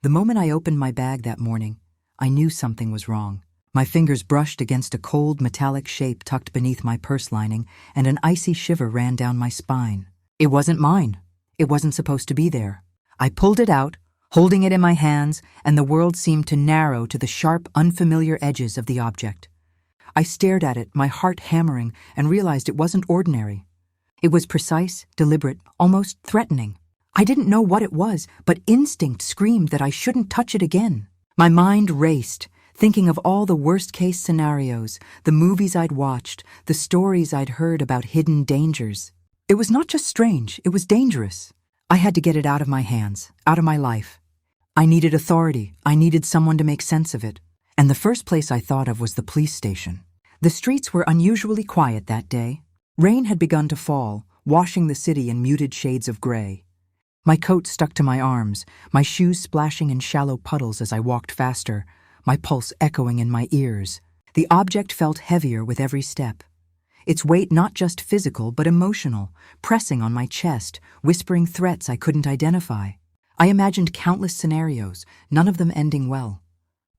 The moment I opened my bag that morning, I knew something was wrong. My fingers brushed against a cold, metallic shape tucked beneath my purse lining, and an icy shiver ran down my spine. It wasn't mine. It wasn't supposed to be there. I pulled it out, holding it in my hands, and the world seemed to narrow to the sharp, unfamiliar edges of the object. I stared at it, my heart hammering, and realized it wasn't ordinary. It was precise, deliberate, almost threatening. I didn't know what it was, but instinct screamed that I shouldn't touch it again. My mind raced, thinking of all the worst-case scenarios, the movies I'd watched, the stories I'd heard about hidden dangers. It was not just strange, it was dangerous. I had to get it out of my hands, out of my life. I needed authority. I needed someone to make sense of it. And the first place I thought of was the police station. The streets were unusually quiet that day. Rain had begun to fall, washing the city in muted shades of gray. My coat stuck to my arms, my shoes splashing in shallow puddles as I walked faster, my pulse echoing in my ears. The object felt heavier with every step. Its weight not just physical but emotional, pressing on my chest, whispering threats I couldn't identify. I imagined countless scenarios, none of them ending well.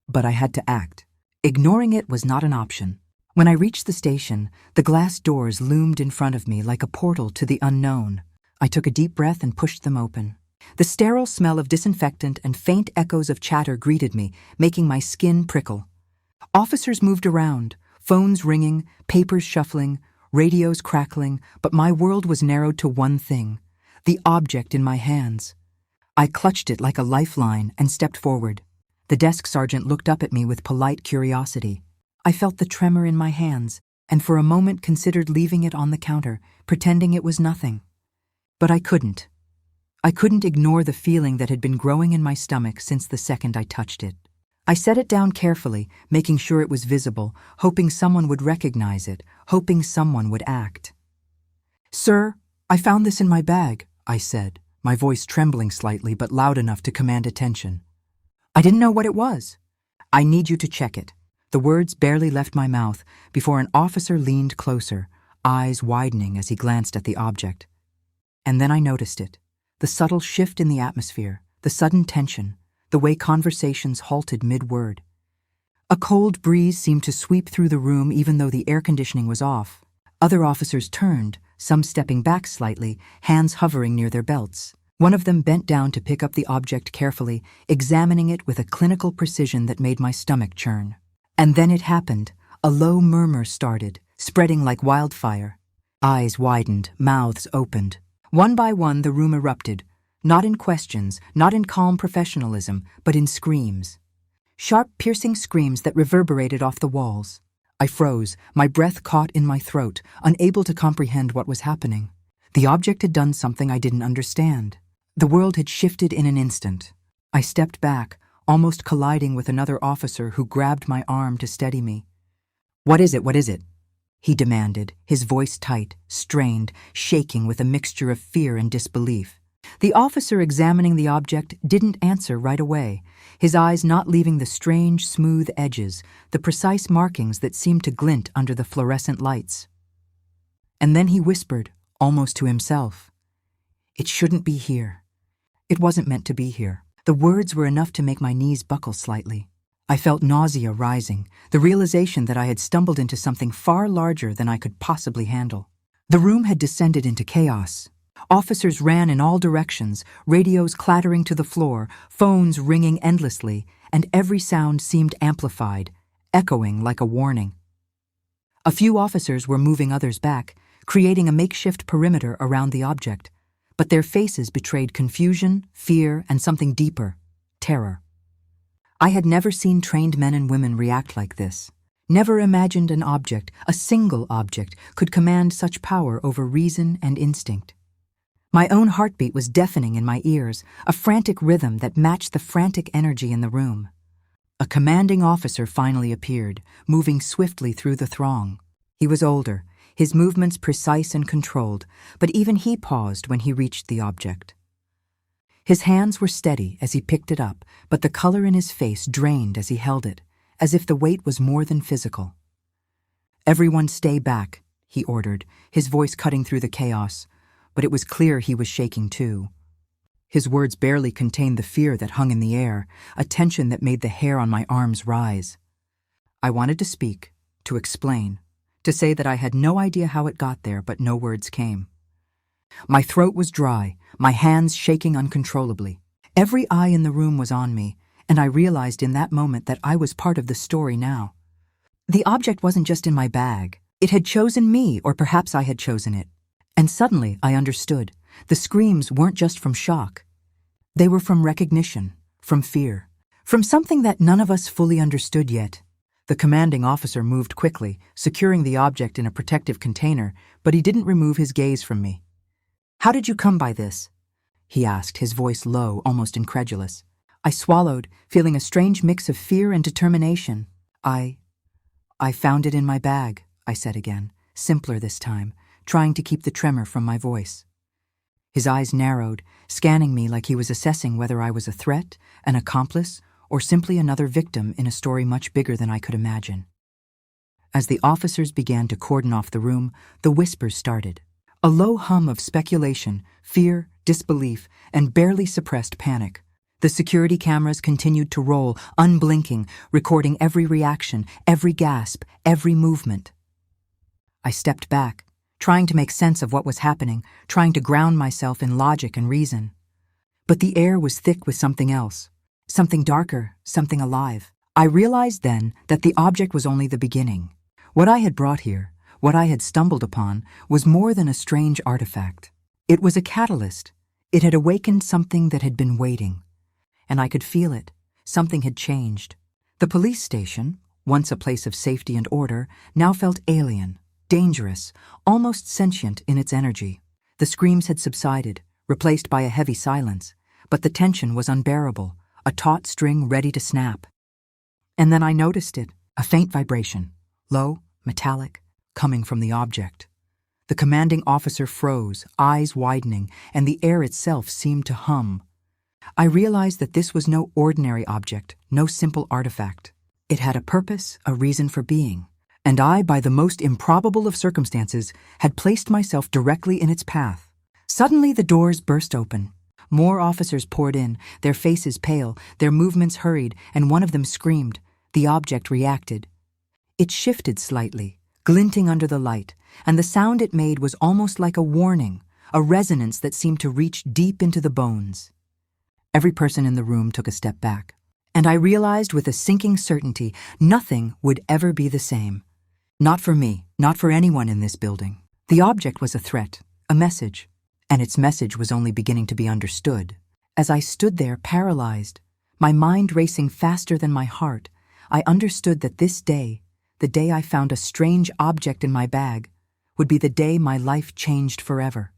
But I had to act. Ignoring it was not an option. When I reached the station, the glass doors loomed in front of me like a portal to the unknown. I took a deep breath and pushed them open. The sterile smell of disinfectant and faint echoes of chatter greeted me, making my skin prickle. Officers moved around, phones ringing, papers shuffling, radios crackling, but my world was narrowed to one thing, the object in my hands. I clutched it like a lifeline and stepped forward. The desk sergeant looked up at me with polite curiosity. I felt the tremor in my hands, and for a moment considered leaving it on the counter, pretending it was nothing. But I couldn't. I couldn't ignore the feeling that had been growing in my stomach since the second I touched it. I set it down carefully, making sure it was visible, hoping someone would recognize it, hoping someone would act. "Sir, I found this in my bag," I said, my voice trembling slightly but loud enough to command attention. "I didn't know what it was." "I need you to check it." The words barely left my mouth before an officer leaned closer, eyes widening as he glanced at the object. And then I noticed it. The subtle shift in the atmosphere, the sudden tension, the way conversations halted mid-word. A cold breeze seemed to sweep through the room even though the air conditioning was off. Other officers turned, some stepping back slightly, hands hovering near their belts. One of them bent down to pick up the object carefully, examining it with a clinical precision that made my stomach churn. And then it happened. A low murmur started, spreading like wildfire. Eyes widened, mouths opened. One by one, the room erupted, not in questions, not in calm professionalism, but in screams. Sharp, piercing screams that reverberated off the walls. I froze, my breath caught in my throat, unable to comprehend what was happening. The object had done something I didn't understand. The world had shifted in an instant. I stepped back, almost colliding with another officer who grabbed my arm to steady me. "What is it? What is it?" he demanded, his voice tight, strained, shaking with a mixture of fear and disbelief. The officer examining the object didn't answer right away, his eyes not leaving the strange, smooth edges, the precise markings that seemed to glint under the fluorescent lights. And then he whispered, almost to himself, "It shouldn't be here. It wasn't meant to be here." The words were enough to make my knees buckle slightly. I felt nausea rising, the realization that I had stumbled into something far larger than I could possibly handle. The room had descended into chaos. Officers ran in all directions, radios clattering to the floor, phones ringing endlessly, and every sound seemed amplified, echoing like a warning. A few officers were moving others back, creating a makeshift perimeter around the object, but their faces betrayed confusion, fear, and something deeper, terror. I had never seen trained men and women react like this. Never imagined an object, a single object, could command such power over reason and instinct. My own heartbeat was deafening in my ears, a frantic rhythm that matched the frantic energy in the room. A commanding officer finally appeared, moving swiftly through the throng. He was older, his movements precise and controlled, but even he paused when he reached the object. His hands were steady as he picked it up, but the color in his face drained as he held it, as if the weight was more than physical. "Everyone stay back," he ordered, his voice cutting through the chaos, but it was clear he was shaking too. His words barely contained the fear that hung in the air, a tension that made the hair on my arms rise. I wanted to speak, to explain, to say that I had no idea how it got there, but no words came. My throat was dry, my hands shaking uncontrollably. Every eye in the room was on me, and I realized in that moment that I was part of the story now. The object wasn't just in my bag. It had chosen me, or perhaps I had chosen it. And suddenly I understood. The screams weren't just from shock. They were from recognition, from fear, from something that none of us fully understood yet. The commanding officer moved quickly, securing the object in a protective container, but he didn't remove his gaze from me. "How did you come by this?" he asked, his voice low, almost incredulous. I swallowed, feeling a strange mix of fear and determination. I found it in my bag," I said again, simpler this time, trying to keep the tremor from my voice. His eyes narrowed, scanning me like he was assessing whether I was a threat, an accomplice, or simply another victim in a story much bigger than I could imagine. As the officers began to cordon off the room, the whispers started. A low hum of speculation, fear, disbelief, and barely suppressed panic. The security cameras continued to roll, unblinking, recording every reaction, every gasp, every movement. I stepped back, trying to make sense of what was happening, trying to ground myself in logic and reason. But the air was thick with something else, something darker, something alive. I realized then that the object was only the beginning. What I had brought here, what I had stumbled upon, was more than a strange artifact. It was a catalyst. It had awakened something that had been waiting. And I could feel it. Something had changed. The police station, once a place of safety and order, now felt alien, dangerous, almost sentient in its energy. The screams had subsided, replaced by a heavy silence, but the tension was unbearable, a taut string ready to snap. And then I noticed it, a faint vibration, low, metallic, coming from the object. The commanding officer froze, eyes widening, and the air itself seemed to hum. I realized that this was no ordinary object, no simple artifact. It had a purpose, a reason for being. And I, by the most improbable of circumstances, had placed myself directly in its path. Suddenly the doors burst open. More officers poured in, their faces pale, their movements hurried, and one of them screamed. The object reacted. It shifted slightly, glinting under the light, and the sound it made was almost like a warning, a resonance that seemed to reach deep into the bones. Every person in the room took a step back, and I realized with a sinking certainty nothing would ever be the same. Not for me, not for anyone in this building. The object was a threat, a message, and its message was only beginning to be understood. As I stood there paralyzed, my mind racing faster than my heart, I understood that this day, the day I found a strange object in my bag, would be the day my life changed forever.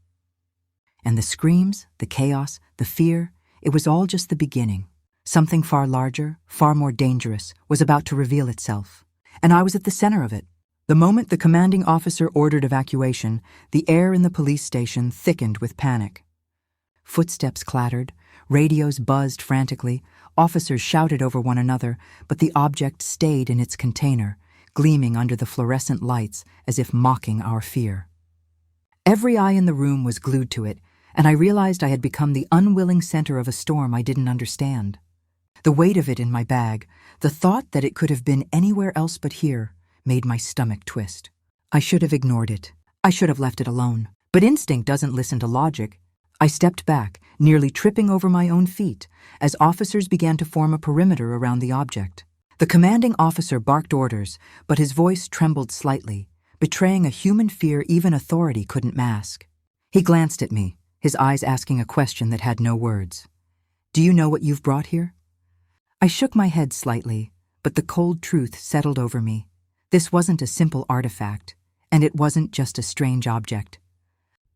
And the screams, the chaos, the fear, it was all just the beginning. Something far larger, far more dangerous, was about to reveal itself. And I was at the center of it. The moment the commanding officer ordered evacuation, the air in the police station thickened with panic. Footsteps clattered, radios buzzed frantically, officers shouted over one another, but the object stayed in its container, gleaming under the fluorescent lights as if mocking our fear. Every eye in the room was glued to it, and I realized I had become the unwilling center of a storm I didn't understand. The weight of it in my bag, the thought that it could have been anywhere else but here, made my stomach twist. I should have ignored it. I should have left it alone. But instinct doesn't listen to logic. I stepped back, nearly tripping over my own feet, as officers began to form a perimeter around the object. The commanding officer barked orders, but his voice trembled slightly, betraying a human fear even authority couldn't mask. He glanced at me, his eyes asking a question that had no words. "Do you know what you've brought here?" I shook my head slightly, but the cold truth settled over me. This wasn't a simple artifact, and it wasn't just a strange object.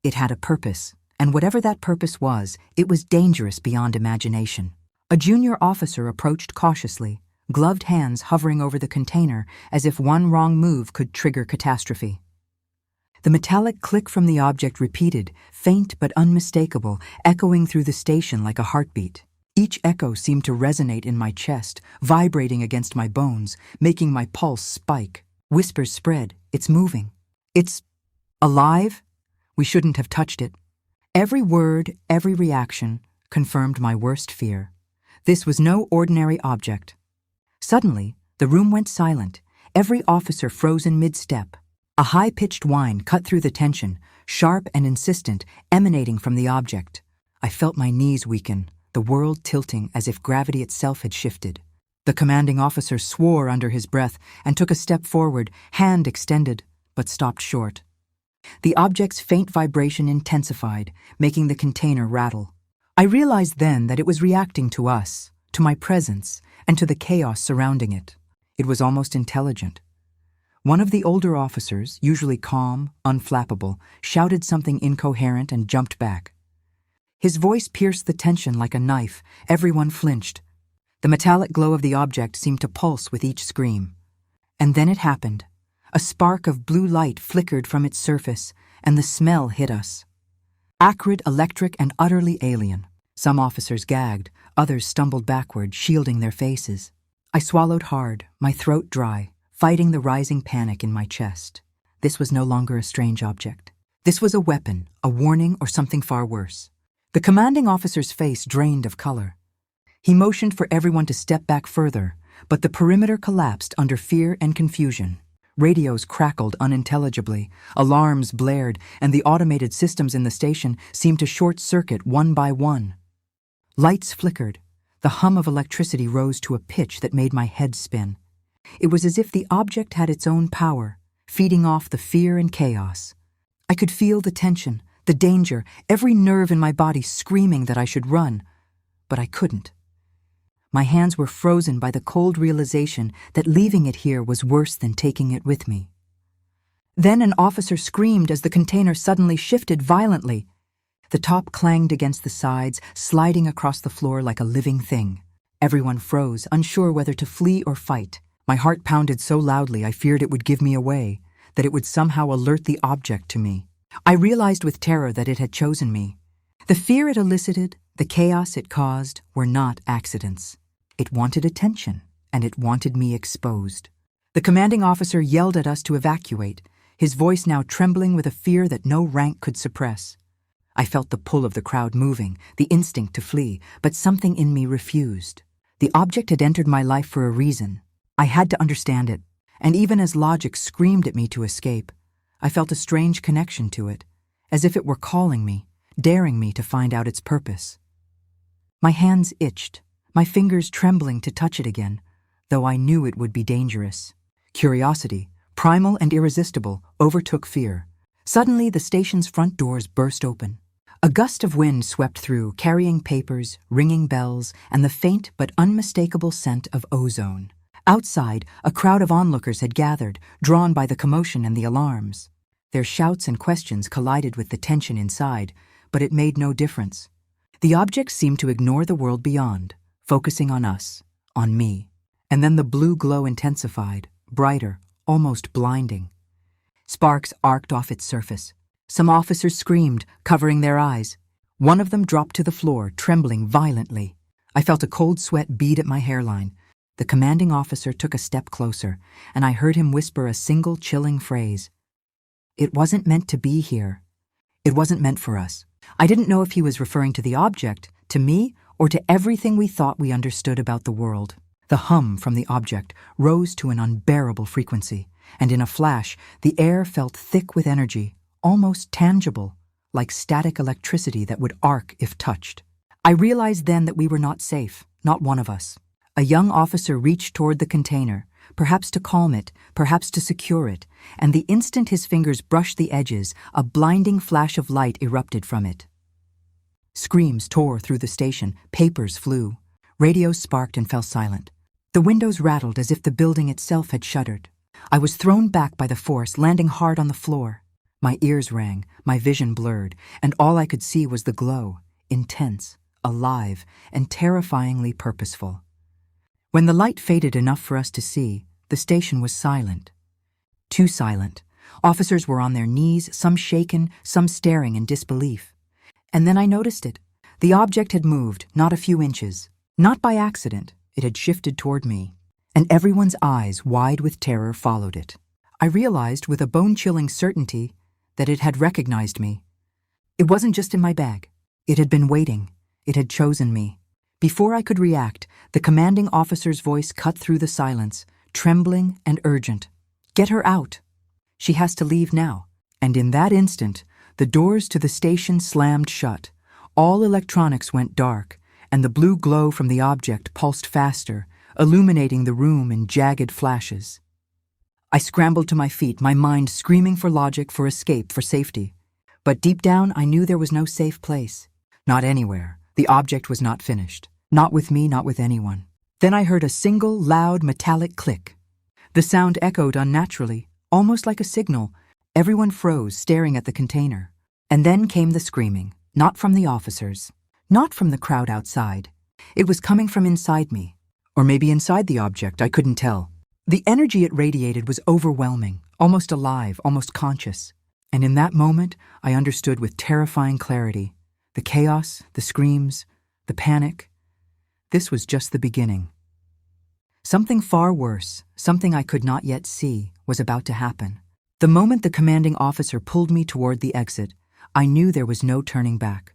It had a purpose, and whatever that purpose was, it was dangerous beyond imagination. A junior officer approached cautiously, gloved hands hovering over the container as if one wrong move could trigger catastrophe. The metallic click from the object repeated, faint but unmistakable, echoing through the station like a heartbeat. Each echo seemed to resonate in my chest, vibrating against my bones, making my pulse spike. Whispers spread. "It's moving. It's alive? We shouldn't have touched it." Every word, every reaction, confirmed my worst fear. This was no ordinary object. Suddenly, the room went silent, every officer froze in mid-step. A high-pitched whine cut through the tension, sharp and insistent, emanating from the object. I felt my knees weaken, the world tilting as if gravity itself had shifted. The commanding officer swore under his breath and took a step forward, hand extended, but stopped short. The object's faint vibration intensified, making the container rattle. I realized then that it was reacting to us, to my presence, and to the chaos surrounding it. It was almost intelligent. One of the older officers, usually calm, unflappable, shouted something incoherent and jumped back. His voice pierced the tension like a knife. Everyone flinched. The metallic glow of the object seemed to pulse with each scream. And then it happened. A spark of blue light flickered from its surface, and the smell hit us. Acrid, electric, and utterly alien. Some officers gagged, others stumbled backward, shielding their faces. I swallowed hard, my throat dry, fighting the rising panic in my chest. This was no longer a strange object. This was a weapon, a warning, or something far worse. The commanding officer's face drained of color. He motioned for everyone to step back further, but the perimeter collapsed under fear and confusion. Radios crackled unintelligibly, alarms blared, and the automated systems in the station seemed to short-circuit one by one. Lights flickered. The hum of electricity rose to a pitch that made my head spin. It was as if the object had its own power, feeding off the fear and chaos. I could feel the tension, the danger, every nerve in my body screaming that I should run, but I couldn't. My hands were frozen by the cold realization that leaving it here was worse than taking it with me. Then an officer screamed as the container suddenly shifted violently. The top clanged against the sides, sliding across the floor like a living thing. Everyone froze, unsure whether to flee or fight. My heart pounded so loudly I feared it would give me away, that it would somehow alert the object to me. I realized with terror that it had chosen me. The fear it elicited, the chaos it caused, were not accidents. It wanted attention, and it wanted me exposed. The commanding officer yelled at us to evacuate, his voice now trembling with a fear that no rank could suppress. I felt the pull of the crowd moving, the instinct to flee, but something in me refused. The object had entered my life for a reason. I had to understand it, and even as logic screamed at me to escape, I felt a strange connection to it, as if it were calling me, daring me to find out its purpose. My hands itched, my fingers trembling to touch it again, though I knew it would be dangerous. Curiosity, primal and irresistible, overtook fear. Suddenly, the station's front doors burst open. A gust of wind swept through, carrying papers, ringing bells, and the faint but unmistakable scent of ozone. Outside, a crowd of onlookers had gathered, drawn by the commotion and the alarms. Their shouts and questions collided with the tension inside, but it made no difference. The object seemed to ignore the world beyond, focusing on us, on me. And then the blue glow intensified, brighter, almost blinding. Sparks arced off its surface. Some officers screamed, covering their eyes. One of them dropped to the floor, trembling violently. I felt a cold sweat bead at my hairline. The commanding officer took a step closer, and I heard him whisper a single chilling phrase. It wasn't meant to be here. It wasn't meant for us. I didn't know if he was referring to the object, to me, or to everything we thought we understood about the world. The hum from the object rose to an unbearable frequency, and in a flash, the air felt thick with energy, almost tangible, like static electricity that would arc if touched. I realized then that we were not safe, not one of us. A young officer reached toward the container, perhaps to calm it, perhaps to secure it, and the instant his fingers brushed the edges, a blinding flash of light erupted from it. Screams tore through the station, papers flew. Radios sparked and fell silent. The windows rattled as if the building itself had shuddered. I was thrown back by the force, landing hard on the floor. My ears rang, my vision blurred, and all I could see was the glow, intense, alive, and terrifyingly purposeful. When the light faded enough for us to see, the station was silent. Too silent. Officers were on their knees, some shaken, some staring in disbelief. And then I noticed it. The object had moved, not a few inches. Not by accident, it had shifted toward me. And everyone's eyes, wide with terror, followed it. I realized with a bone-chilling certainty that it had recognized me. It wasn't just in my bag. It had been waiting. It had chosen me. Before I could react, the commanding officer's voice cut through the silence, trembling and urgent. "Get her out. She has to leave now." And in that instant, the doors to the station slammed shut. All electronics went dark, and the blue glow from the object pulsed faster, illuminating the room in jagged flashes. I scrambled to my feet, my mind screaming for logic, for escape, for safety. But deep down, I knew there was no safe place. Not anywhere. The object was not finished. Not with me, not with anyone. Then I heard a single, loud, metallic click. The sound echoed unnaturally, almost like a signal. Everyone froze, staring at the container. And then came the screaming, not from the officers, not from the crowd outside. It was coming from inside me. Or maybe inside the object, I couldn't tell. The energy it radiated was overwhelming, almost alive, almost conscious. And in that moment, I understood with terrifying clarity. The chaos, the screams, the panic. This was just the beginning. Something far worse, something I could not yet see, was about to happen. The moment the commanding officer pulled me toward the exit, I knew there was no turning back.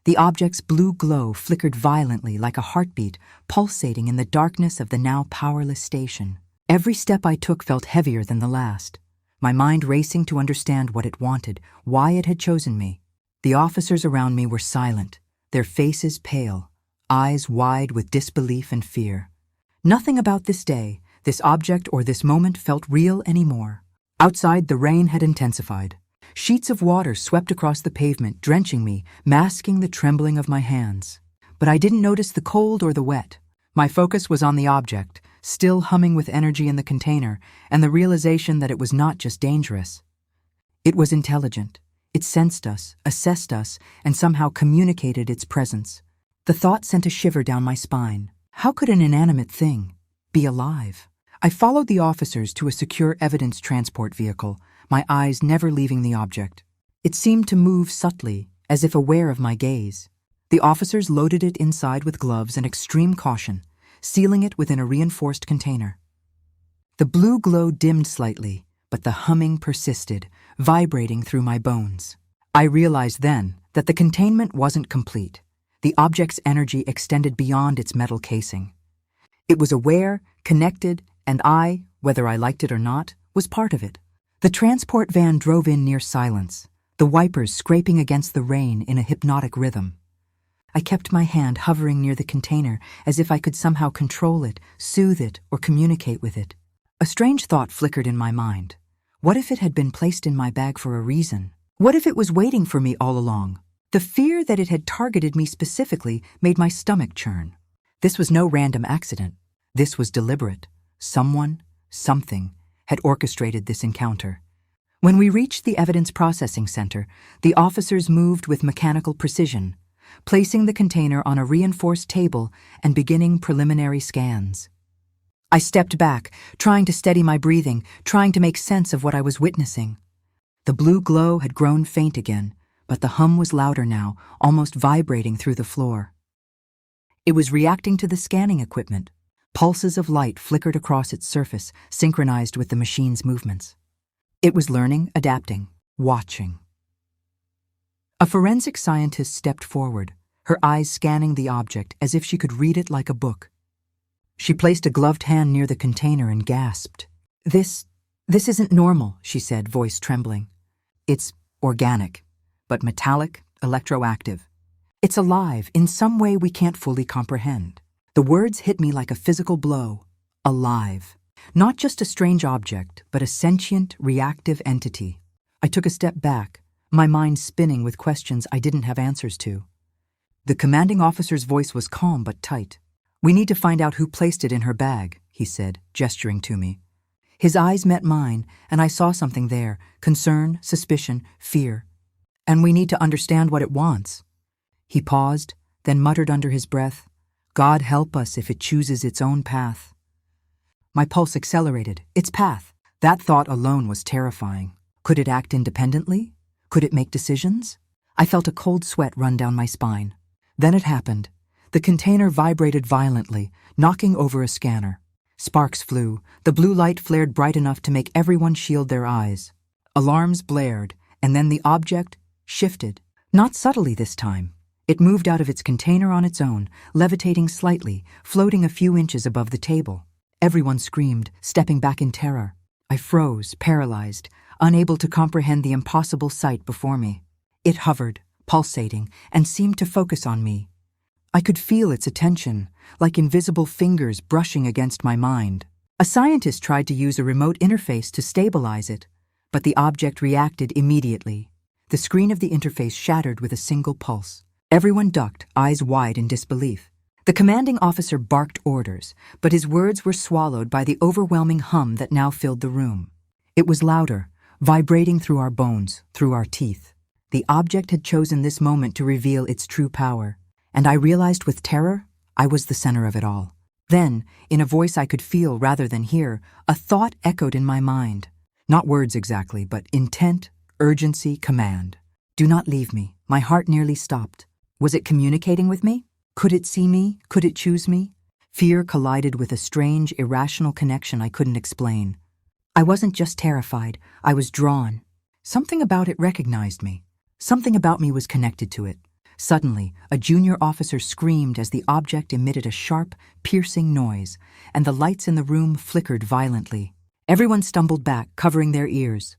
The object's blue glow flickered violently like a heartbeat, pulsating in the darkness of the now powerless station. Every step I took felt heavier than the last, my mind racing to understand what it wanted, why it had chosen me. The officers around me were silent, their faces pale, eyes wide with disbelief and fear. Nothing about this day, this object, or this moment felt real anymore. Outside, the rain had intensified. Sheets of water swept across the pavement, drenching me, masking the trembling of my hands. But I didn't notice the cold or the wet. My focus was on the object, still humming with energy in the container, and the realization that it was not just dangerous. It was intelligent. It sensed us, assessed us, and somehow communicated its presence. The thought sent a shiver down my spine. How could an inanimate thing be alive? I followed the officers to a secure evidence transport vehicle, my eyes never leaving the object. It seemed to move subtly, as if aware of my gaze. The officers loaded it inside with gloves and extreme caution, sealing it within a reinforced container. The blue glow dimmed slightly, but the humming persisted, vibrating through my bones. I realized then that the containment wasn't complete. The object's energy extended beyond its metal casing. It was aware, connected, and I, whether I liked it or not, was part of it. The transport van drove in near silence, the wipers scraping against the rain in a hypnotic rhythm. I kept my hand hovering near the container as if I could somehow control it, soothe it, or communicate with it. A strange thought flickered in my mind. What if it had been placed in my bag for a reason? What if it was waiting for me all along? The fear that it had targeted me specifically made my stomach churn. This was no random accident. This was deliberate. Someone, something, had orchestrated this encounter. When we reached the evidence processing center, the officers moved with mechanical precision, placing the container on a reinforced table and beginning preliminary scans. I stepped back, trying to steady my breathing, trying to make sense of what I was witnessing. The blue glow had grown faint again, but the hum was louder now, almost vibrating through the floor. It was reacting to the scanning equipment. Pulses of light flickered across its surface, synchronized with the machine's movements. It was learning, adapting, watching. A forensic scientist stepped forward, her eyes scanning the object as if she could read it like a book. She placed a gloved hand near the container and gasped. This isn't normal," she said, voice trembling. "It's organic, but metallic, electroactive. It's alive in some way we can't fully comprehend." The words hit me like a physical blow. Alive. Not just a strange object, but a sentient, reactive entity. I took a step back, my mind spinning with questions I didn't have answers to. The commanding officer's voice was calm but tight. "We need to find out who placed it in her bag," he said, gesturing to me. His eyes met mine, and I saw something there, concern, suspicion, fear. "And we need to understand what it wants." He paused, then muttered under his breath, "God help us if it chooses its own path." My pulse accelerated. Its path. That thought alone was terrifying. Could it act independently? Could it make decisions? I felt a cold sweat run down my spine. Then it happened. The container vibrated violently, knocking over a scanner. Sparks flew. The blue light flared bright enough to make everyone shield their eyes. Alarms blared, and then the object shifted. Not subtly this time. It moved out of its container on its own, levitating slightly, floating a few inches above the table. Everyone screamed, stepping back in terror. I froze, paralyzed, unable to comprehend the impossible sight before me. It hovered, pulsating, and seemed to focus on me. I could feel its attention, like invisible fingers brushing against my mind. A scientist tried to use a remote interface to stabilize it, but the object reacted immediately. The screen of the interface shattered with a single pulse. Everyone ducked, eyes wide in disbelief. The commanding officer barked orders, but his words were swallowed by the overwhelming hum that now filled the room. It was louder, vibrating through our bones, through our teeth. The object had chosen this moment to reveal its true power, and I realized with terror I was the center of it all. Then, in a voice I could feel rather than hear, a thought echoed in my mind. Not words exactly, but intent, urgency, command. Do not leave me. My heart nearly stopped. Was it communicating with me? Could it see me? Could it choose me? Fear collided with a strange, irrational connection I couldn't explain. I wasn't just terrified, I was drawn. Something about it recognized me. Something about me was connected to it. Suddenly, a junior officer screamed as the object emitted a sharp, piercing noise, and the lights in the room flickered violently. Everyone stumbled back, covering their ears.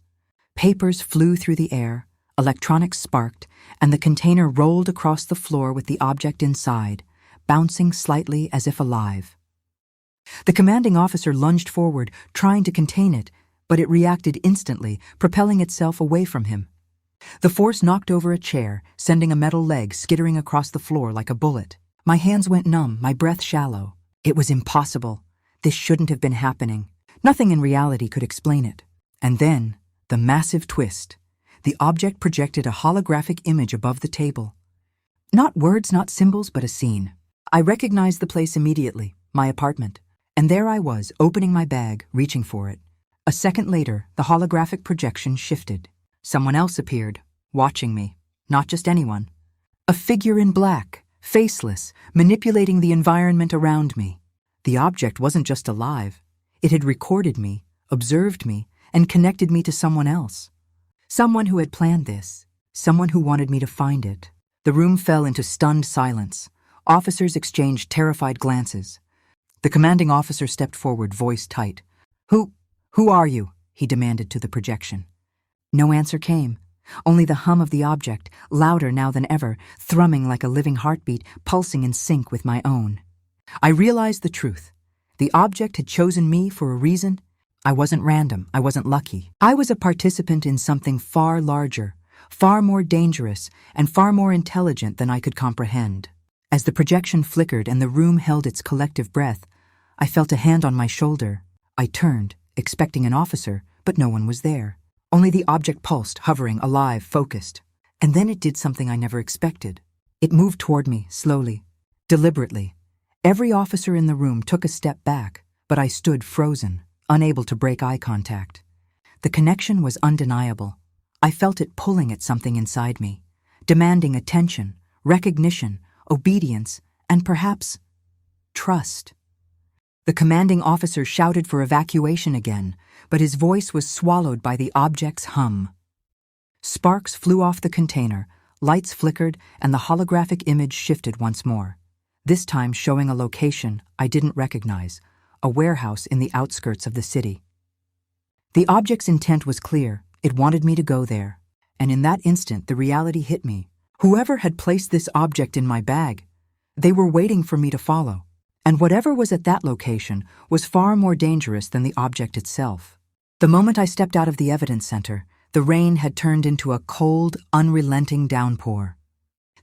Papers flew through the air, electronics sparked, and the container rolled across the floor with the object inside, bouncing slightly as if alive. The commanding officer lunged forward, trying to contain it, but it reacted instantly, propelling itself away from him. The force knocked over a chair, sending a metal leg skittering across the floor like a bullet. My hands went numb, my breath shallow. It was impossible. This shouldn't have been happening. Nothing in reality could explain it. And then, the massive twist. The object projected a holographic image above the table. Not words, not symbols, but a scene. I recognized the place immediately, my apartment. And there I was, opening my bag, reaching for it. A second later, the holographic projection shifted. Someone else appeared, watching me. Not just anyone. A figure in black, faceless, manipulating the environment around me. The object wasn't just alive. It had recorded me, observed me, and connected me to someone else. Someone who had planned this. Someone who wanted me to find it. The room fell into stunned silence. Officers exchanged terrified glances. The commanding officer stepped forward, voice tight. Who are you?" he demanded to the projection. No answer came, only the hum of the object, louder now than ever, thrumming like a living heartbeat, pulsing in sync with my own. I realized the truth. The object had chosen me for a reason. I wasn't random, I wasn't lucky. I was a participant in something far larger, far more dangerous, and far more intelligent than I could comprehend. As the projection flickered and the room held its collective breath, I felt a hand on my shoulder. I turned, expecting an officer, but no one was there. Only the object pulsed, hovering, alive, focused. And then it did something I never expected. It moved toward me, slowly, deliberately. Every officer in the room took a step back, but I stood frozen, unable to break eye contact. The connection was undeniable. I felt it pulling at something inside me, demanding attention, recognition, obedience, and perhaps trust. The commanding officer shouted for evacuation again, but his voice was swallowed by the object's hum. Sparks flew off the container, lights flickered, and the holographic image shifted once more, this time showing a location I didn't recognize, a warehouse in the outskirts of the city. The object's intent was clear. It wanted me to go there. And in that instant, the reality hit me. Whoever had placed this object in my bag, they were waiting for me to follow. And whatever was at that location was far more dangerous than the object itself. The moment I stepped out of the evidence center, the rain had turned into a cold, unrelenting downpour.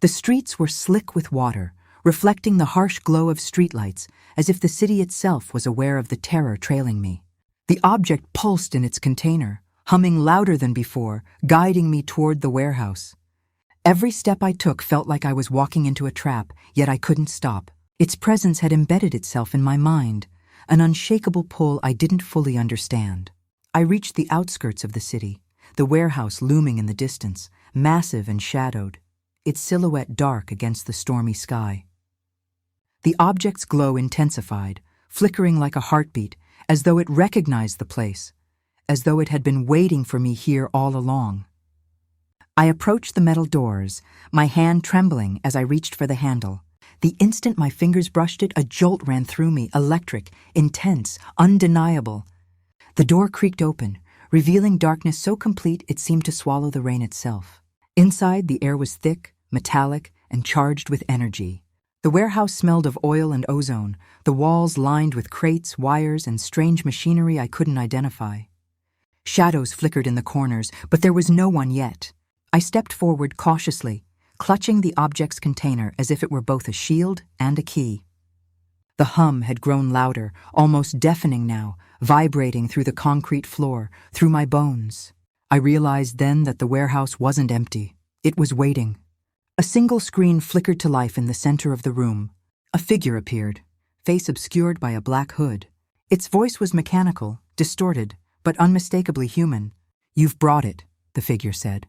The streets were slick with water, reflecting the harsh glow of streetlights, as if the city itself was aware of the terror trailing me. The object pulsed in its container, humming louder than before, guiding me toward the warehouse. Every step I took felt like I was walking into a trap, yet I couldn't stop. Its presence had embedded itself in my mind, an unshakable pull I didn't fully understand. I reached the outskirts of the city, the warehouse looming in the distance, massive and shadowed, its silhouette dark against the stormy sky. The object's glow intensified, flickering like a heartbeat, as though it recognized the place, as though it had been waiting for me here all along. I approached the metal doors, my hand trembling as I reached for the handle. The instant my fingers brushed it, a jolt ran through me, electric, intense, undeniable. The door creaked open, revealing darkness so complete it seemed to swallow the rain itself. Inside, the air was thick, metallic, and charged with energy. The warehouse smelled of oil and ozone, the walls lined with crates, wires, and strange machinery I couldn't identify. Shadows flickered in the corners, but there was no one yet. I stepped forward cautiously, clutching the object's container as if it were both a shield and a key. The hum had grown louder, almost deafening now, vibrating through the concrete floor, through my bones. I realized then that the warehouse wasn't empty. It was waiting. A single screen flickered to life in the center of the room. A figure appeared, face obscured by a black hood. Its voice was mechanical, distorted, but unmistakably human. "You've brought it," the figure said.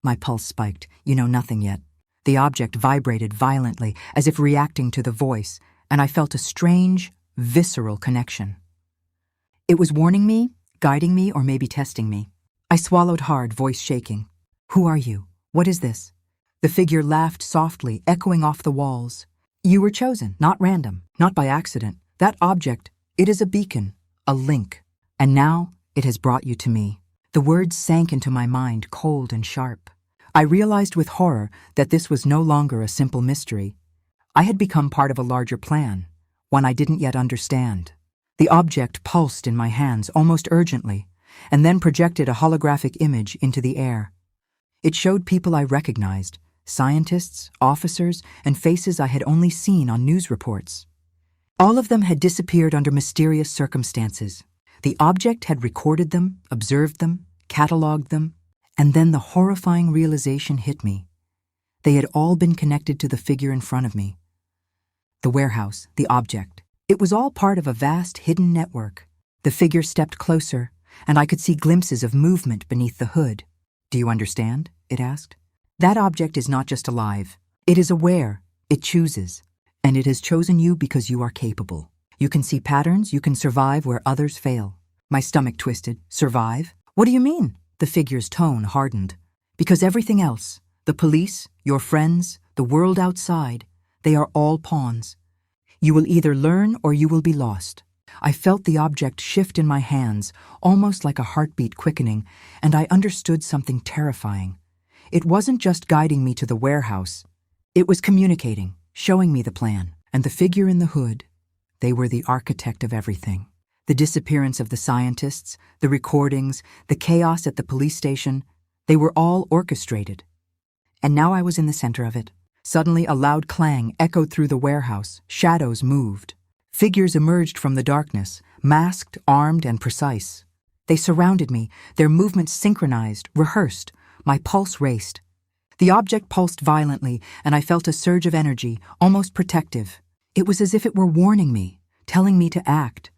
My pulse spiked. "You know nothing yet." The object vibrated violently, as if reacting to the voice, and I felt a strange, visceral connection. It was warning me, guiding me, or maybe testing me. I swallowed hard, voice shaking. "Who are you? What is this?" The figure laughed softly, echoing off the walls. "You were chosen, not random, not by accident. That object, it is a beacon, a link. And now it has brought you to me." The words sank into my mind, cold and sharp. I realized with horror that this was no longer a simple mystery. I had become part of a larger plan, one I didn't yet understand. The object pulsed in my hands almost urgently, and then projected a holographic image into the air. It showed people I recognized, scientists, officers, and faces I had only seen on news reports. All of them had disappeared under mysterious circumstances. The object had recorded them, observed them, cataloged them, and then the horrifying realization hit me. They had all been connected to the figure in front of me. The warehouse, the object. It was all part of a vast hidden network. The figure stepped closer, and I could see glimpses of movement beneath the hood. "Do you understand?" it asked. "That object is not just alive. It is aware. It chooses. And it has chosen you because you are capable. You can see patterns, you can survive where others fail." My stomach twisted. "Survive? What do you mean?" The figure's tone hardened. "Because everything else, the police, your friends, the world outside, they are all pawns. You will either learn or you will be lost." I felt the object shift in my hands, almost like a heartbeat quickening, and I understood something terrifying. It wasn't just guiding me to the warehouse. It was communicating, showing me the plan. And the figure in the hood, they were the architect of everything. The disappearance of the scientists, the recordings, the chaos at the police station, they were all orchestrated. And now I was in the center of it. Suddenly a loud clang echoed through the warehouse. Shadows moved. Figures emerged from the darkness, masked, armed, and precise. They surrounded me, their movements synchronized, rehearsed. My pulse raced. The object pulsed violently, and I felt a surge of energy, almost protective. It was as if it were warning me, telling me to act.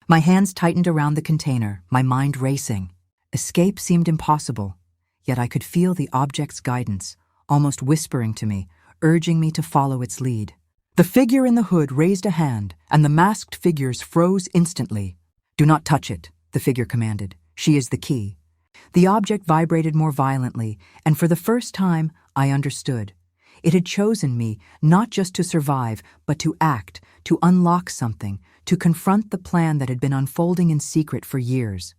My hands tightened around the container, my mind racing. Escape seemed impossible, yet I could feel the object's guidance, almost whispering to me, urging me to follow its lead. The figure in the hood raised a hand, and the masked figures froze instantly. "Do not touch it," the figure commanded. "She is the key." The object vibrated more violently, and for the first time, I understood. It had chosen me not just to survive, but to act, to unlock something, to confront the plan that had been unfolding in secret for years.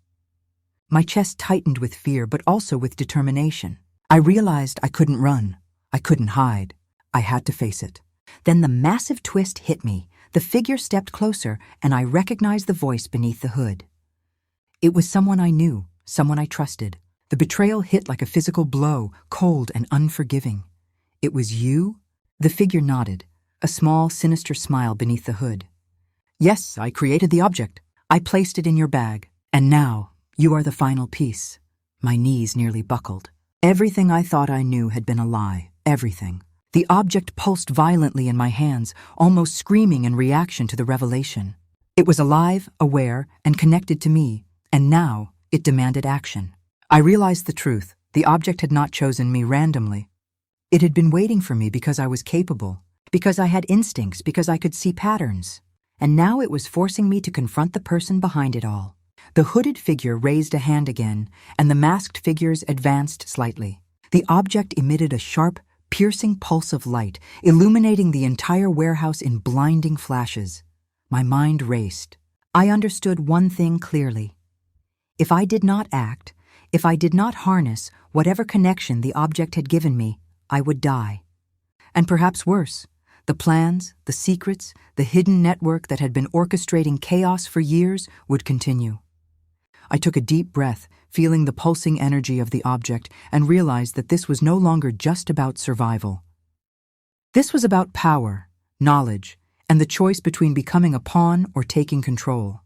My chest tightened with fear, but also with determination. I realized I couldn't run. I couldn't hide. I had to face it. Then the massive twist hit me. The figure stepped closer, and I recognized the voice beneath the hood. It was someone I knew, someone I trusted. The betrayal hit like a physical blow, cold and unforgiving. "It was you?" The figure nodded, a small, sinister smile beneath the hood. "Yes, I created the object. I placed it in your bag. And now, you are the final piece." My knees nearly buckled. Everything I thought I knew had been a lie. Everything. The object pulsed violently in my hands, almost screaming in reaction to the revelation. It was alive, aware, and connected to me, and now it demanded action. I realized the truth. The object had not chosen me randomly. It had been waiting for me because I was capable, because I had instincts, because I could see patterns. And now it was forcing me to confront the person behind it all. The hooded figure raised a hand again, and the masked figures advanced slightly. The object emitted a sharp, piercing pulse of light, illuminating the entire warehouse in blinding flashes. My mind raced. I understood one thing clearly. If I did not act, if I did not harness whatever connection the object had given me, I would die. And perhaps worse, the plans, the secrets, the hidden network that had been orchestrating chaos for years would continue. I took a deep breath, feeling the pulsing energy of the object, and realized that this was no longer just about survival. This was about power, knowledge, and the choice between becoming a pawn or taking control.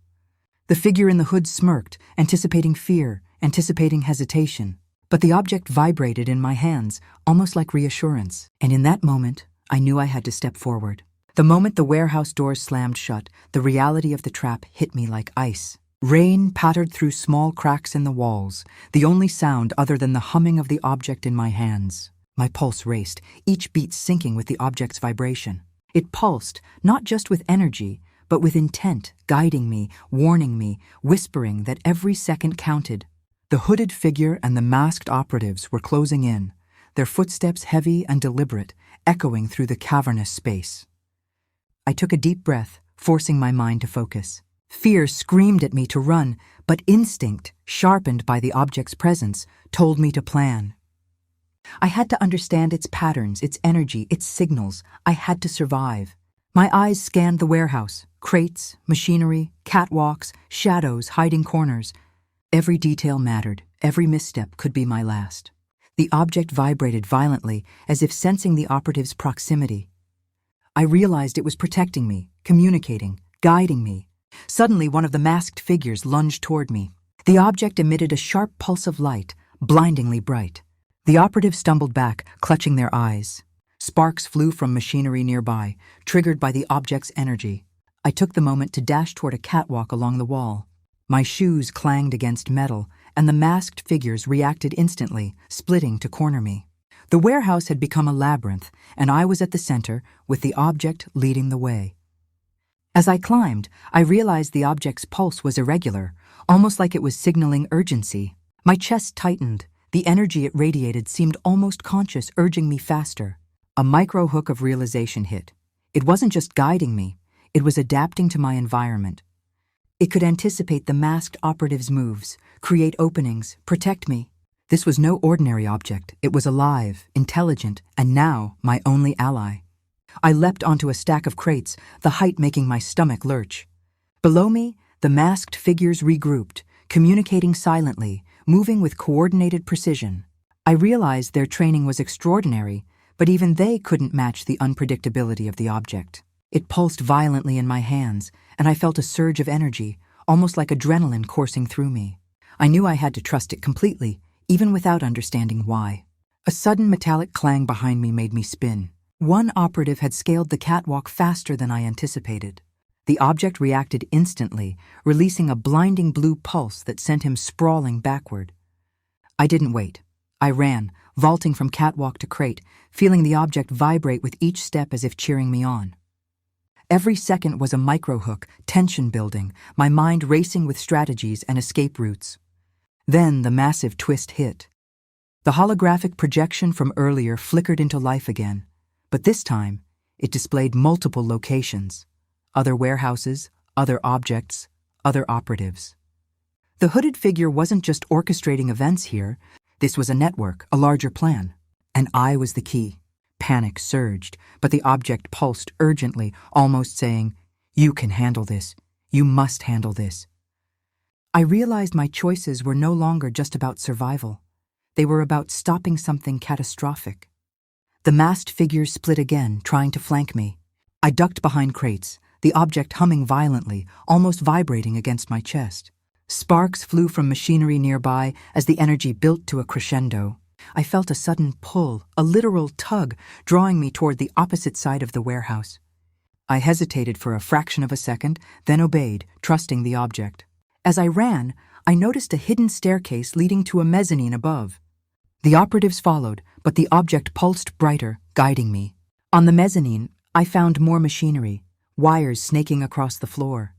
The figure in the hood smirked, anticipating fear, anticipating hesitation. But the object vibrated in my hands, almost like reassurance. And in that moment, I knew I had to step forward. The moment the warehouse doors slammed shut, the reality of the trap hit me like ice. Rain pattered through small cracks in the walls, the only sound other than the humming of the object in my hands. My pulse raced, each beat syncing with the object's vibration. It pulsed, not just with energy, but with intent, guiding me, warning me, whispering that every second counted. The hooded figure and the masked operatives were closing in, their footsteps heavy and deliberate, echoing through the cavernous space. I took a deep breath, forcing my mind to focus. Fear screamed at me to run, but instinct, sharpened by the object's presence, told me to plan. I had to understand its patterns, its energy, its signals. I had to survive. My eyes scanned the warehouse, crates, machinery, catwalks, shadows hiding corners. Every detail mattered. Every misstep could be my last. The object vibrated violently, as if sensing the operative's proximity. I realized it was protecting me, communicating, guiding me. Suddenly, one of the masked figures lunged toward me. The object emitted a sharp pulse of light, blindingly bright. The operative stumbled back, clutching their eyes. Sparks flew from machinery nearby, triggered by the object's energy. I took the moment to dash toward a catwalk along the wall. My shoes clanged against metal, and the masked figures reacted instantly, splitting to corner me. The warehouse had become a labyrinth, and I was at the center, with the object leading the way. As I climbed, I realized the object's pulse was irregular, almost like it was signaling urgency. My chest tightened. The energy it radiated seemed almost conscious, urging me faster. A micro hook of realization hit. It wasn't just guiding me, it was adapting to my environment. It could anticipate the masked operative's moves, create openings, protect me. This was no ordinary object. It was alive, intelligent, and now my only ally. I leapt onto a stack of crates, the height making my stomach lurch. Below me, the masked figures regrouped, communicating silently, moving with coordinated precision. I realized their training was extraordinary, but even they couldn't match the unpredictability of the object. It pulsed violently in my hands, and I felt a surge of energy, almost like adrenaline coursing through me. I knew I had to trust it completely, even without understanding why. A sudden metallic clang behind me made me spin. One operative had scaled the catwalk faster than I anticipated. The object reacted instantly, releasing a blinding blue pulse that sent him sprawling backward. I didn't wait. I ran, vaulting from catwalk to crate, feeling the object vibrate with each step as if cheering me on. Every second was a microhook, tension building, my mind racing with strategies and escape routes. Then the massive twist hit. The holographic projection from earlier flickered into life again, but this time it displayed multiple locations. Other warehouses, other objects, other operatives. The hooded figure wasn't just orchestrating events here. This was a network, a larger plan. And I was the key. Panic surged, but the object pulsed urgently, almost saying, "You can handle this. You must handle this." I realized my choices were no longer just about survival. They were about stopping something catastrophic. The masked figures split again, trying to flank me. I ducked behind crates, the object humming violently, almost vibrating against my chest. Sparks flew from machinery nearby as the energy built to a crescendo. I felt a sudden pull, a literal tug, drawing me toward the opposite side of the warehouse. I hesitated for a fraction of a second, then obeyed, trusting the object. As I ran, I noticed a hidden staircase leading to a mezzanine above. The operatives followed, but the object pulsed brighter, guiding me. On the mezzanine, I found more machinery, wires snaking across the floor.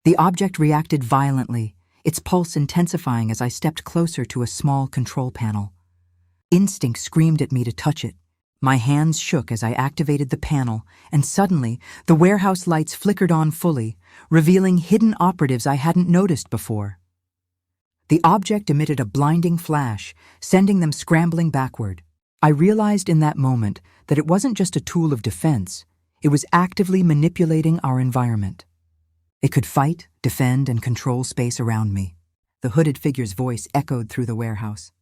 The object reacted violently, its pulse intensifying as I stepped closer to a small control panel. Instinct screamed at me to touch it. My hands shook as I activated the panel, and suddenly, the warehouse lights flickered on fully, revealing hidden operatives I hadn't noticed before. The object emitted a blinding flash, sending them scrambling backward. I realized in that moment that it wasn't just a tool of defense, it was actively manipulating our environment. It could fight, defend, and control space around me. The hooded figure's voice echoed through the warehouse.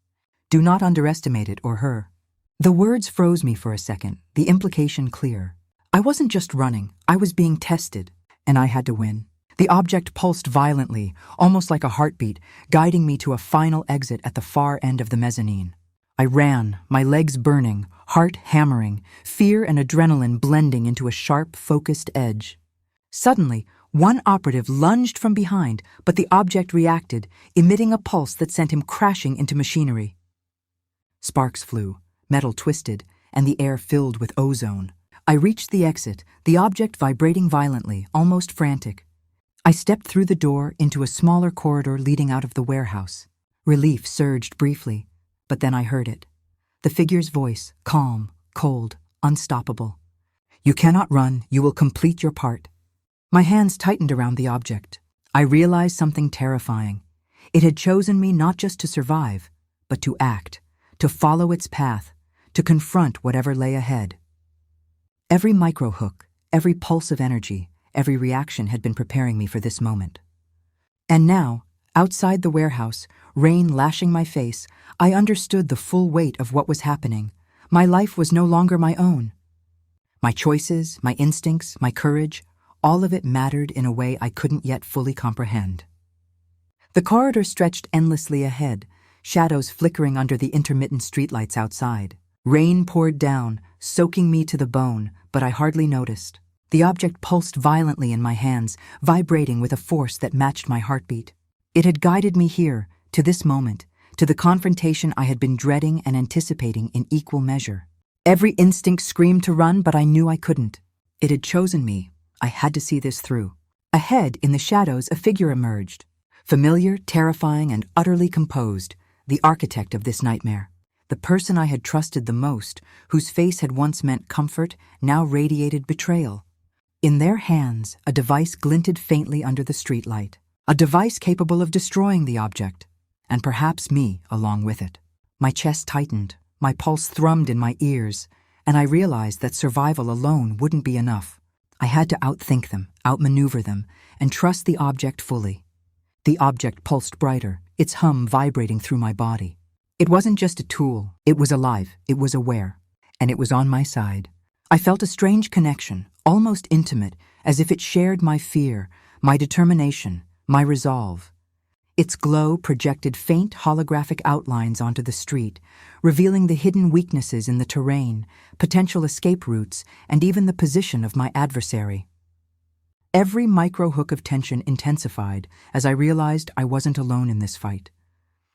Do not underestimate it or her. The words froze me for a second, the implication clear. I wasn't just running, I was being tested, and I had to win. The object pulsed violently, almost like a heartbeat, guiding me to a final exit at the far end of the mezzanine. I ran, my legs burning, heart hammering, fear and adrenaline blending into a sharp, focused edge. Suddenly, one operative lunged from behind, but the object reacted, emitting a pulse that sent him crashing into machinery. Sparks flew, metal twisted, and the air filled with ozone. I reached the exit, the object vibrating violently, almost frantic. I stepped through the door into a smaller corridor leading out of the warehouse. Relief surged briefly, but then I heard it. The figure's voice, calm, cold, unstoppable. You cannot run, you will complete your part. My hands tightened around the object. I realized something terrifying. It had chosen me not just to survive, but to act, to follow its path, to confront whatever lay ahead. Every microhook, every pulse of energy, every reaction had been preparing me for this moment. And now, outside the warehouse, rain lashing my face, I understood the full weight of what was happening. My life was no longer my own. My choices, my instincts, my courage, all of it mattered in a way I couldn't yet fully comprehend. The corridor stretched endlessly ahead, shadows flickering under the intermittent streetlights outside. Rain poured down, soaking me to the bone, but I hardly noticed. The object pulsed violently in my hands, vibrating with a force that matched my heartbeat. It had guided me here, to this moment, to the confrontation I had been dreading and anticipating in equal measure. Every instinct screamed to run, but I knew I couldn't. It had chosen me. I had to see this through. Ahead, in the shadows, a figure emerged. Familiar, terrifying, and utterly composed, the architect of this nightmare. The person I had trusted the most, whose face had once meant comfort, now radiated betrayal. In their hands, a device glinted faintly under the streetlight. A device capable of destroying the object, and perhaps me along with it. My chest tightened, my pulse thrummed in my ears, and I realized that survival alone wouldn't be enough. I had to outthink them, outmaneuver them, and trust the object fully. The object pulsed brighter, its hum vibrating through my body. It wasn't just a tool, it was alive, it was aware, and it was on my side. I felt a strange connection, almost intimate, as if it shared my fear, my determination, my resolve. Its glow projected faint holographic outlines onto the street, revealing the hidden weaknesses in the terrain, potential escape routes, and even the position of my adversary. Every micro-hook of tension intensified as I realized I wasn't alone in this fight.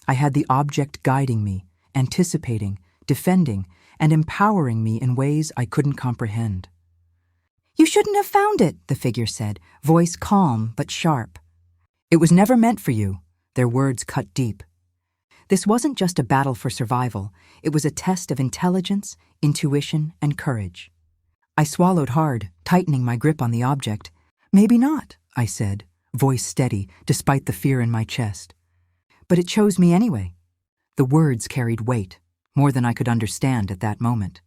I had the object guiding me, anticipating, defending, and empowering me in ways I couldn't comprehend. You shouldn't have found it, the figure said, voice calm but sharp. It was never meant for you. Their words cut deep. This wasn't just a battle for survival, it was a test of intelligence, intuition, and courage. I swallowed hard, tightening my grip on the object. Maybe not, I said, voice steady, despite the fear in my chest. But it chose me anyway. The words carried weight, more than I could understand at that moment.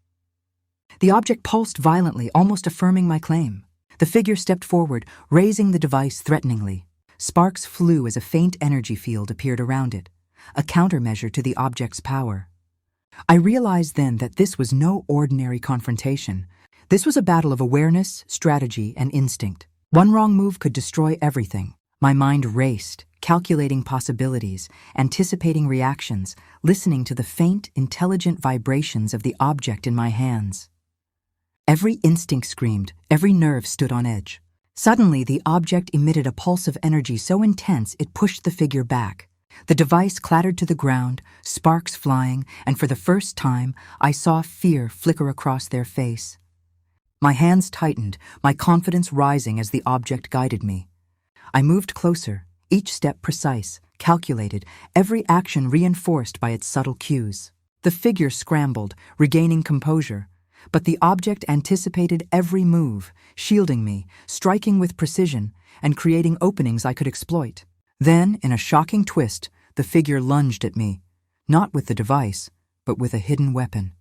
The object pulsed violently, almost affirming my claim. The figure stepped forward, raising the device threateningly. Sparks flew as a faint energy field appeared around it, a countermeasure to the object's power. I realized then that this was no ordinary confrontation. This was a battle of awareness, strategy, and instinct. One wrong move could destroy everything. My mind raced, calculating possibilities, anticipating reactions, listening to the faint, intelligent vibrations of the object in my hands. Every instinct screamed, every nerve stood on edge. Suddenly, the object emitted a pulse of energy so intense it pushed the figure back. The device clattered to the ground, sparks flying, and for the first time, I saw fear flicker across their face. My hands tightened, my confidence rising as the object guided me. I moved closer, each step precise, calculated, every action reinforced by its subtle cues. The figure scrambled, regaining composure, but the object anticipated every move, shielding me, striking with precision, and creating openings I could exploit. Then, in a shocking twist, the figure lunged at me, not with the device, but with a hidden weapon.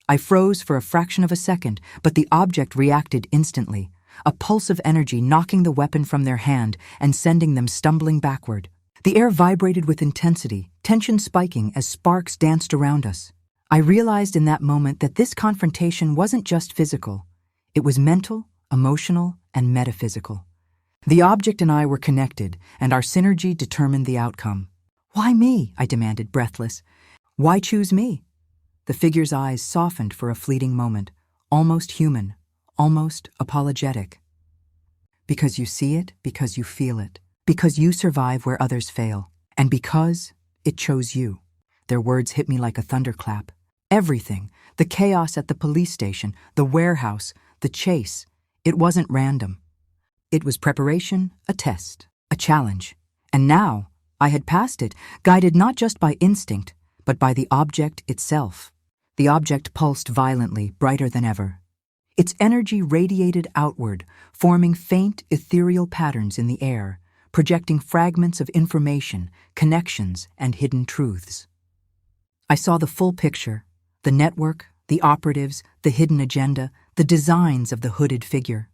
I froze for a fraction of a second, but the object reacted instantly, a pulse of energy knocking the weapon from their hand and sending them stumbling backward. The air vibrated with intensity, tension spiking as sparks danced around us. I realized in that moment that this confrontation wasn't just physical. It was mental, emotional, and metaphysical. The object and I were connected, and our synergy determined the outcome. "Why me?" I demanded, breathless. "Why choose me?" The figure's eyes softened for a fleeting moment, almost human, almost apologetic. "Because you see it, because you feel it, because you survive where others fail, and because it chose you." Their words hit me like a thunderclap. Everything, the chaos at the police station, the warehouse, the chase, it wasn't random. It was preparation, a test, a challenge. And now, I had passed it, guided not just by instinct, but by the object itself. The object pulsed violently, brighter than ever. Its energy radiated outward, forming faint, ethereal patterns in the air, projecting fragments of information, connections, and hidden truths. I saw the full picture, the network, the operatives, the hidden agenda, the designs of the hooded figure.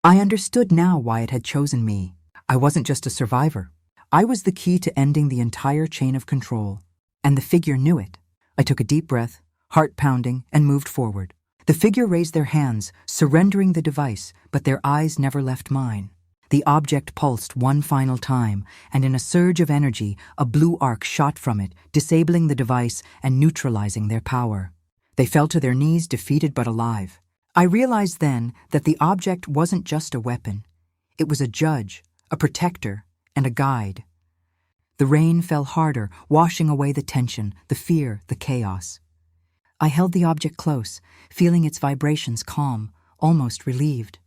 I understood now why it had chosen me. I wasn't just a survivor. I was the key to ending the entire chain of control, and the figure knew it. I took a deep breath, heart pounding, and moved forward. The figure raised their hands, surrendering the device, but their eyes never left mine. The object pulsed one final time, and in a surge of energy, a blue arc shot from it, disabling the device and neutralizing their power. They fell to their knees, defeated but alive. I realized then that the object wasn't just a weapon. It was a judge, a protector, and a guide. The rain fell harder, washing away the tension, the fear, the chaos. I held the object close, feeling its vibrations calm, almost relieved.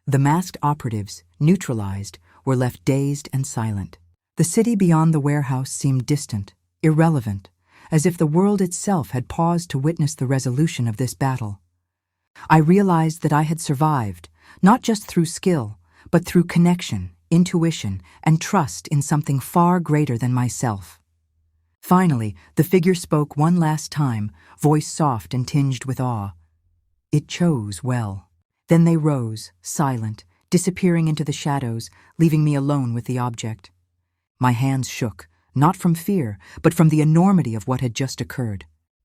The masked operatives, neutralized, were left dazed and silent. The city beyond the warehouse seemed distant, irrelevant, as if the world itself had paused to witness the resolution of this battle. I realized that I had survived, not just through skill, but through connection, intuition, and trust in something far greater than myself. Finally, the figure spoke one last time, voice soft and tinged with awe. It chose well. Then they rose, silent, disappearing into the shadows, leaving me alone with the object. My hands shook, not from fear, but from the enormity of what had just occurred.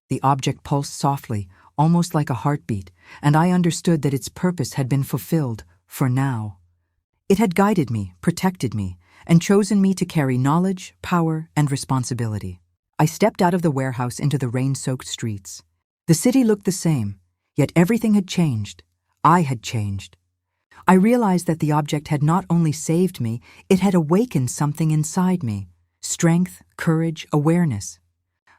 The object pulsed softly, almost like a heartbeat, and I understood that its purpose had been fulfilled, for now. It had guided me, protected me, and chosen me to carry knowledge, power, and responsibility. I stepped out of the warehouse into the rain-soaked streets. The city looked the same, yet everything had changed. I had changed. I realized that the object had not only saved me, it had awakened something inside me. Strength, courage, awareness.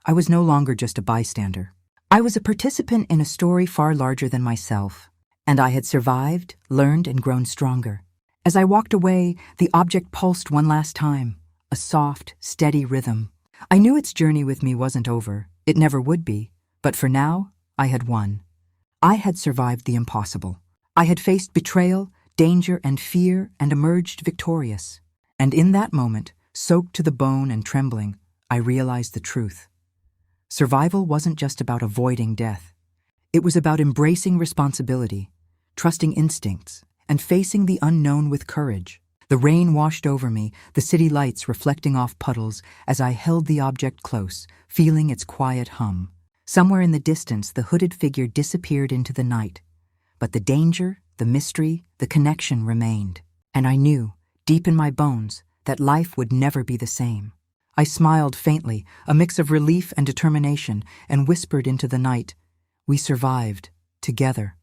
I was no longer just a bystander. I was a participant in a story far larger than myself, and I had survived, learned, and grown stronger. As I walked away, the object pulsed one last time, a soft, steady rhythm. I knew its journey with me wasn't over. It never would be. But for now, I had won. I had survived the impossible. I had faced betrayal, danger, and fear, and emerged victorious. And in that moment, soaked to the bone and trembling, I realized the truth. Survival wasn't just about avoiding death. It was about embracing responsibility, trusting instincts, and facing the unknown with courage. The rain washed over me, the city lights reflecting off puddles as I held the object close, feeling its quiet hum. Somewhere in the distance, the hooded figure disappeared into the night. But the danger, the mystery, the connection remained. And I knew, deep in my bones, that life would never be the same. I smiled faintly, a mix of relief and determination, and whispered into the night, "We survived, together."